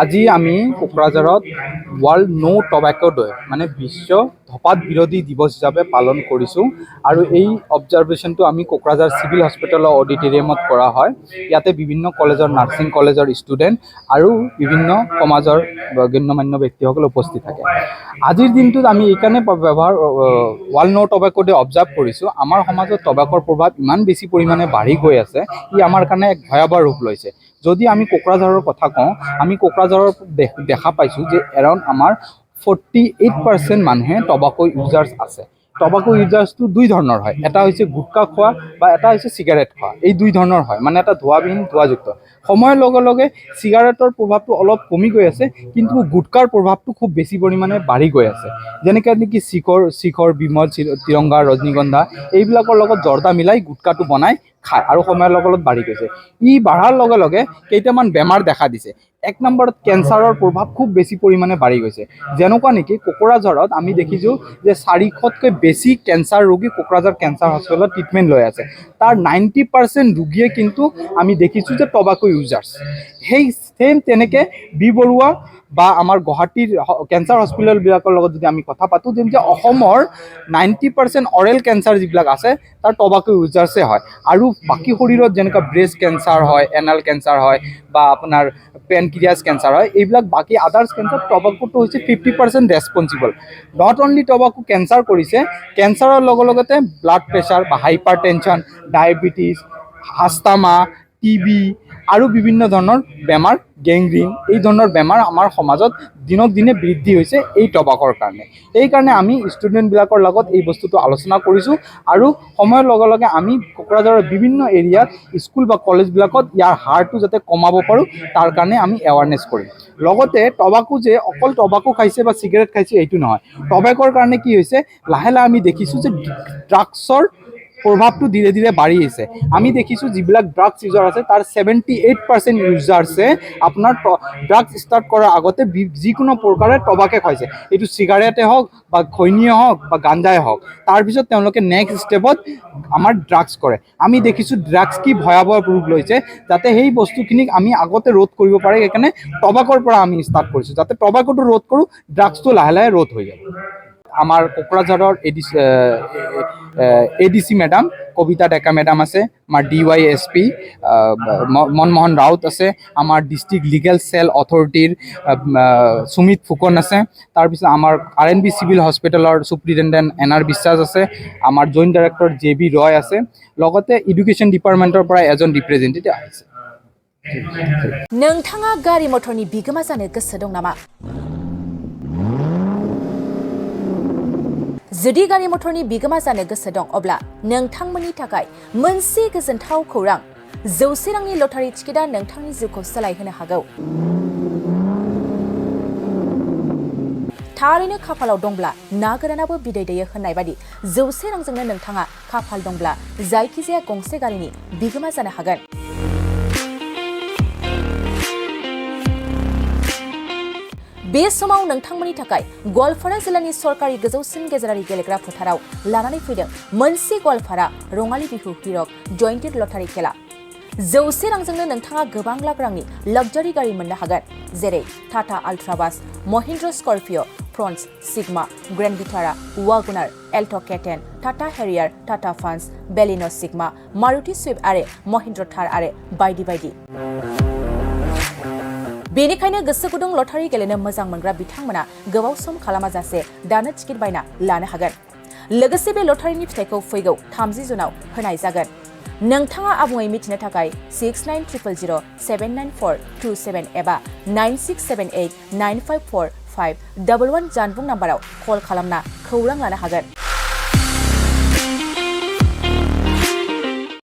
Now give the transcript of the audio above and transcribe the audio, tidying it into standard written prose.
আজি আমি কোকৰাঝাৰত ৱৰ্ল্ড নো টবেকো ডে মানে বিশ্ব ধঁপাত বিৰোধী দিৱস হিচাপে পালন কৰিছোঁ আৰু এই অবজাৰভেশ্যনটো আমি কোকৰাঝাৰ চিভিল হস্পিটেলৰ অডিটৰিয়ামত কৰা হয়। ইয়াতে বিভিন্ন কলেজৰ নাৰ্ছিং কলেজৰ ষ্টুডেণ্ট আৰু বিভিন্ন সমাজৰ গণ্যমান্য ব্যক্তিসকল উপস্থিত থাকে। আজিৰ দিনটোত আমি এইকাৰণে ৱৰ্ল্ড নো টবেকো ডে অবজাৰ্ভ কৰিছোঁ। আমাৰ সমাজত টবেকৰ প্ৰভাৱ ইমান বেছি পৰিমাণে বাঢ়ি গৈ আছে, ই আমাৰ কাৰণে এক ভয়াৱহ ৰূপ লৈছে। যদি আমি কোকৰাঝাৰৰ কথা কওঁ, আমি কোকৰাঝাৰৰ দেখা পাইছোঁ যে এৰাউণ্ড আমাৰ 48% মানুহে টবাকো ইউজাৰ্ছ আছে। টবাকো ইউজাৰ্ছটো দুই ধৰণৰ হয়, এটা হৈছে গুটখা খোৱা বা এটা হৈছে চিগাৰেট খোৱা। এই দুই ধৰণৰ হয়, মানে এটা ধোঁৱাবিহীন ধোঁৱাযুক্ত। সময়ৰ লগে লগে চিগাৰেটৰ প্ৰভাৱটো অলপ কমি গৈ আছে, কিন্তু গুটকাৰ প্ৰভাৱটো খুব বেছি পৰিমাণে বাঢ়ি গৈ আছে। যেনেকৈ নেকি শিখৰ বিমল তিৰংগা ৰজনীগন্ধা এইবিলাকৰ লগত জৰ্দা মিলাই গুটকাটো বনাই খায় আৰু সময়ৰ লগে লগে বাঢ়ি গৈছে। ই বাঢ়াৰ লগে লগে কেইটামান বেমাৰ দেখা দিছে। এক নম্বৰত কেঞ্চাৰৰ প্ৰভাৱ খুব বেছি পৰিমাণে বাঢ়ি গৈছে। যেনেকুৱা নেকি কোকৰাঝাৰত আমি দেখিছোঁ যে 400তকৈ বেছি কেঞ্চাৰ ৰোগী কোকৰাঝাৰ কেঞ্চাৰ হস্পিটেলত ট্ৰিটমেণ্ট লৈ আছে। তাৰ 90% ৰোগীয়ে কিন্তু আমি দেখিছোঁ যে টবাকো ইউজাৰ্ছ। সেই ছেইম তেনেকৈ বি বৰুৱা বা আমাৰ গুৱাহাটীৰ কেঞ্চাৰ হস্পিটেলবিলাকৰ লগত যদি আমি কথা পাতোঁ, যেনেকৈ অসমৰ 90% অৰেল কেঞ্চাৰ যিবিলাক আছে তাৰ টবাকো ইউজাৰ্ছে হয়। আৰু বাকী শৰীৰত যেনেকুৱা ব্ৰেষ্ট কেঞ্চাৰ হয়, এনাল কেঞ্চাৰ হয় বা আপোনাৰ পেনক্ৰিয়াছ কেঞ্চাৰ হয়, এইবিলাক বাকী আদাৰ্ছ কেঞ্চাৰ টবাকোটো হৈছে 50% responsible. Not only tobacco cancer কৰিছে, কেঞ্চাৰৰ লগে লগতে ব্লাড প্ৰেছাৰ বা হাইপাৰ টেনশ্যন, ডায়েবেটিছ, আস্থামা, টিবি আৰু বিভিন্ন ধৰণৰ বেমাৰ, গেংগ্ৰিন এই ধৰণৰ বেমাৰ আমাৰ সমাজত দিনক দিনে বৃদ্ধি হৈছে এই টবাকৰ কাৰণে। সেইকাৰণে আমি ষ্টুডেণ্টবিলাকৰ লগত এই বস্তুটো আলোচনা কৰিছোঁ আৰু সময়ৰ লগে লগে আমি কোকৰাঝাৰৰ বিভিন্ন এৰিয়াত স্কুল বা কলেজবিলাকত ইয়াৰ হাৰটো যাতে কমাব পাৰোঁ তাৰ কাৰণে আমি এৱাৰনেছ কৰিম। লগতে টবাকো যে অকল টবাকো খাইছে বা চিগাৰেট খাইছে এইটো নহয়, টবেকৰ কাৰণে কি হৈছে, লাহে লাহে আমি দেখিছোঁ যে ড্ৰাগছৰ প্ৰভাৱটো ধীৰে ধীৰে বাঢ়ি আহিছে। আমি দেখিছোঁ যিবিলাক ড্ৰাগছ ইউজাৰ আছে তাৰ 78% ইউজাৰ্ছে আপোনাৰ ড্ৰাগছ ষ্টাৰ্ট কৰাৰ আগতে যিকোনো প্ৰকাৰে টবাকে খাইছে। এইটো চিগাৰেটে হওক বা খৈনীয়ে হওক বা গাঞ্জাই হওক। তাৰপিছত তেওঁলোকে নেক্সট ষ্টেপত আমাৰ ড্ৰাগছ কৰে। আমি দেখিছোঁ ড্ৰাগছ কি ভয়াৱহ ৰূপ লৈছে, যাতে সেই বস্তুখিনিক আমি আগতে ৰোধ কৰিব পাৰে। সেইকাৰণে টবাকৰ পৰা আমি ষ্টাৰ্ট কৰিছোঁ, যাতে টবাকোটো ৰোধ কৰোঁ, ড্ৰাগছটো লাহে লাহে ৰোধ হৈ যাব। আমাৰ কোকৰাঝাৰৰ এডিচি মেডাম কবিতা ডেকা মেডাম আছে, আমাৰ DYSP মনমোহন ৰাউত আছে, আমাৰ ডিষ্ট্ৰিক্ট লিগেল চেল অথৰিটিৰ সুমিত ফুকন আছে, তাৰপিছত আমাৰ RNB চিভিল হস্পিটেলৰ চুপ্ৰিটেণ্ডেণ্ট NR বিশ্বাস আছে, আমাৰ জইণ্ট ডাইৰেক্টৰ JB ৰয় আছে, লগতে এডুকেশ্যন ডিপাৰ্টমেণ্টৰ পৰা এজন ৰিপ্ৰেজেণ্টেটিভ আহিছে। नोंथाङा गारि मटरनि बिगोमा जानो गोसो दं नामा? जुदि गारि मटरनि बिगोमा जानो गोसो दं, अब्ला नोंथांमोननि थाखाय मोनसे गोजोनथाव खौरां। 100 रांनि लटारि टिकेटआ नोंथांनि जिउखौ सोलायहोनो हागौ। थारैनो खाफालाव दंब्ला ना गोरानाबो बिदै दैयो होननाय बादि 100 रांजोंनो नोंथाङा खाफाल दंब्ला जायखिजाया गंसे गारिनि बिगोमा जानो हागोन। बे समाव नोंथांमोननि थाखाय गवालपारा जिल्लानि सरकारि गोजौसिन गेजेरारि गेलेग्रा फोथाराव लानानै फैदों मोनसे गवालपारा रङाली बिहु हिरक जयन्तीर लटारि खेला। 100 रांजोंनो नोंथाङा गोबां लाख रांनि लाक्जारि गारि मोननो हागोन, जेरै टाटा आल्ट्राबास, Mahindra Scorpio', Fronx, Sigma, grand Vitara, WagonR, Alto' K ten, Tata Harrier, Tata Punch, Baleno' Sigma, Maruti Swift आरो महिन्द्र थार आरो बायदि बायदि। बेनिखायनो गोसो गुदुं लटारि गेलेनो मोजां मोनग्रा बिथांमोना गोबाव सम खालामाजासे दानो टिकेट बायना लानो हागोन। लोगोसे बे लटारिनि फिथाइखौ फैगौ 30 जुनाव होनाय जागोन। नोंथाङा आबुङै मिथिनो थाखाय 6900079427 एबा 9678954511 जानबुं नाम्बाराव कल खालामना खौरां लानो हागोन।